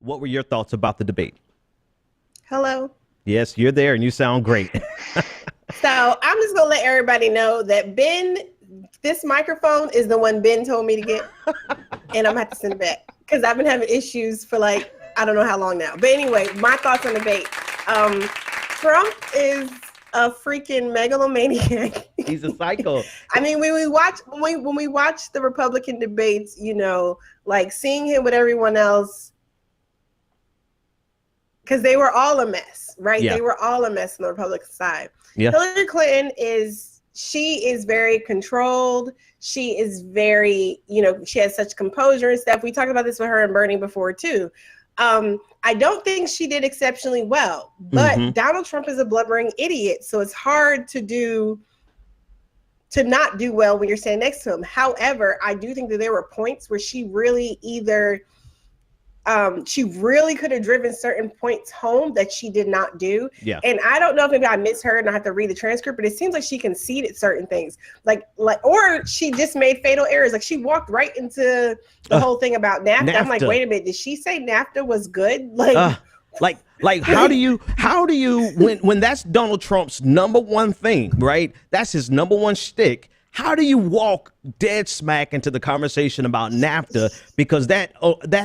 What were your thoughts about the debate? Hello. Yes, you're there and you sound great. So I'm just going to let everybody know that Ben, this microphone is the one Ben told me to get. And I'm going to have to send it back because I've been having issues for like, I don't know how long now. But anyway, my thoughts on the debate. Trump is a freaking megalomaniac. He's a psycho. I mean, when we watch the Republican debates, you know, like seeing him with everyone else, because they were all a mess, right? Yeah. They were all a mess on the Republican side. Yeah. Hillary Clinton is very controlled. She is very, you know, she has such composure and stuff. We talked about this with her and Bernie before too. I don't think she did exceptionally well, but Donald Trump is a blubbering idiot. So it's hard to not do well when you're standing next to him. However, I do think that there were points where she really she really could have driven certain points home that she did not do. Yeah. And I don't know if maybe I misheard and I have to read the transcript, but it seems like she conceded certain things, like, or she just made fatal errors. Like she walked right into the whole thing about NAFTA. I'm like, wait a minute, did she say NAFTA was good? Like how do you when that's Donald Trump's number one thing, right? That's his number one shtick. How do you walk dead smack into the conversation about NAFTA? Because that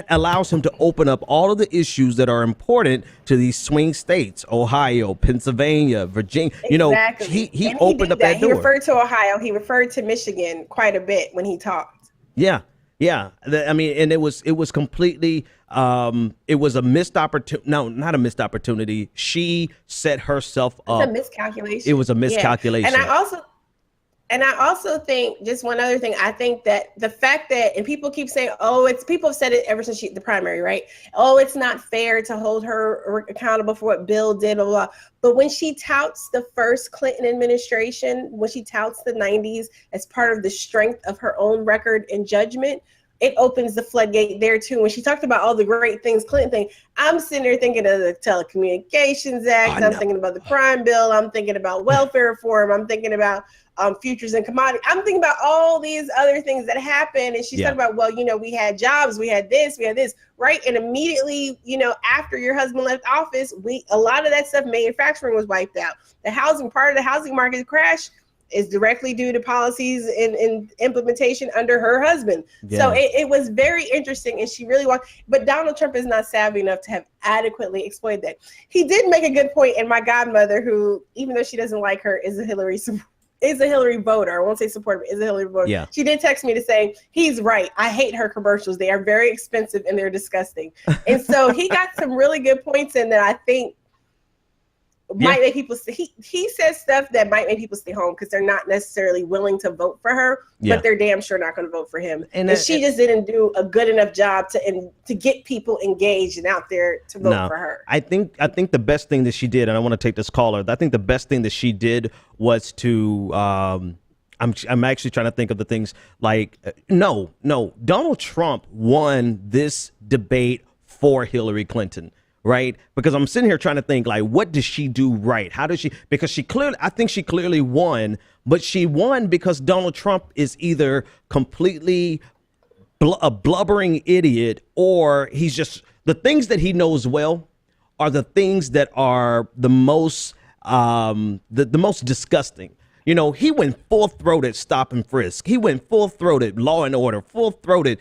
allows him to open up all of the issues that are important to these swing states, Ohio, Pennsylvania, Virginia. Exactly. You know, he opened up that door. He referred to Ohio. He referred to Michigan quite a bit when he talked. Yeah. Yeah. I mean, and it was completely, it was a missed opportunity. No, not a missed opportunity. She set herself up. It's a miscalculation. It was a miscalculation. Yeah. And I also think, just one other thing, I think that the fact that, and people keep saying, people have said it ever since the primary, right? Oh, it's not fair to hold her accountable for what Bill did, blah, blah. But when she touts the first Clinton administration, when she touts the 90s as part of the strength of her own record and judgment, it opens the floodgate there too. When she talked about all the great things Clinton thing, I'm sitting there thinking of the Telecommunications Act. I'm thinking about the crime bill. I'm thinking about welfare reform. I'm thinking about futures and commodities. I'm thinking about all these other things that happened. And she's talking about, well, you know, we had jobs, we had this, right? And immediately, you know, after your husband left office, a lot of that stuff, manufacturing was wiped out. Part of the housing market crash is directly due to policies and implementation under her husband. Yeah. So it was very interesting, and she really but Donald Trump is not savvy enough to have adequately exploited that. He did make a good point, and my godmother, who, even though she doesn't like her, is a Hillary voter. I won't say supporter, but is a Hillary voter. Yeah. She did text me to say, he's right. I hate her commercials. They are very expensive and they're disgusting. And so he got some really good points in that I think might make people he says stuff that might make people stay home because they're not necessarily willing to vote for her, but they're damn sure not going to vote for him. And she just didn't do a good enough job to get people engaged and out there to vote for her. I think the best thing that she did, and I want to take this caller, I think the best thing that she did was to I'm actually trying to think of the things like no, Donald Trump won this debate for Hillary Clinton. Right, because I'm sitting here trying to think, like, what does she do right? How does she? Because I think she clearly won, but she won because Donald Trump is either completely a blubbering idiot, or he's just, the things that he knows well are the things that are the most the most disgusting. You know, he went full-throated stop and frisk. He went full-throated law and order, full-throated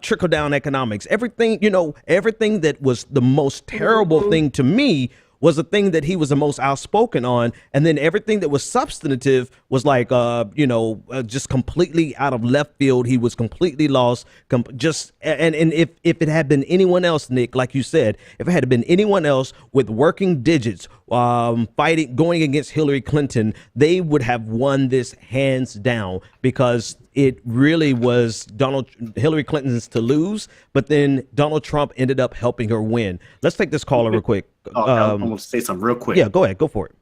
trickle-down economics. Everything, you know, everything that was the most terrible thing to me was the thing that he was the most outspoken on. And then everything that was substantive was like, just completely out of left field. He was completely lost. And if it had been anyone else, Nick, like you said, if it had been anyone else with working digits, going against Hillary Clinton, they would have won this hands down, because it really was Hillary Clinton's to lose, but then Donald Trump ended up helping her win. Let's take this caller real quick. I want to say something real quick. Yeah, go ahead. Go for it.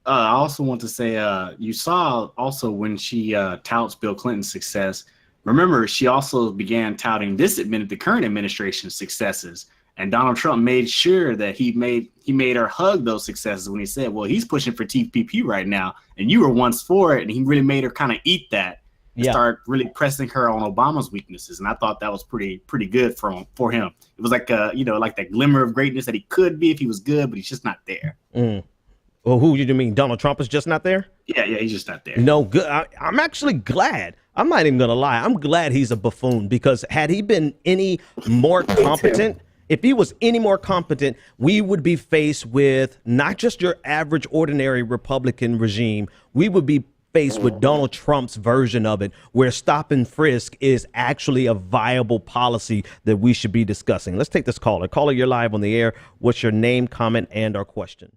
I also want to say, you saw also when she touts Bill Clinton's success, remember, she also began touting the current administration's successes. And Donald Trump made sure that he made her hug those successes when he said, well, he's pushing for TPP right now, and you were once for it. And he really made her kind of eat that. and Yeah. start really pressing her on Obama's weaknesses. And I thought that was pretty good for him. It was like like that glimmer of greatness that he could be if he was good, but he's just not there. Well, who do you mean? Donald Trump is just not there? Yeah, he's just not there. No, good. I'm actually glad. I'm not even gonna lie. I'm glad he's a buffoon, because had he been any more competent, if he was any more competent, we would be faced with not just your average ordinary Republican regime. We would be faced with Donald Trump's version of it, where stop and frisk is actually a viable policy that we should be discussing. Let's take this caller. Caller, you're live on the air. What's your name, comment, and/or question?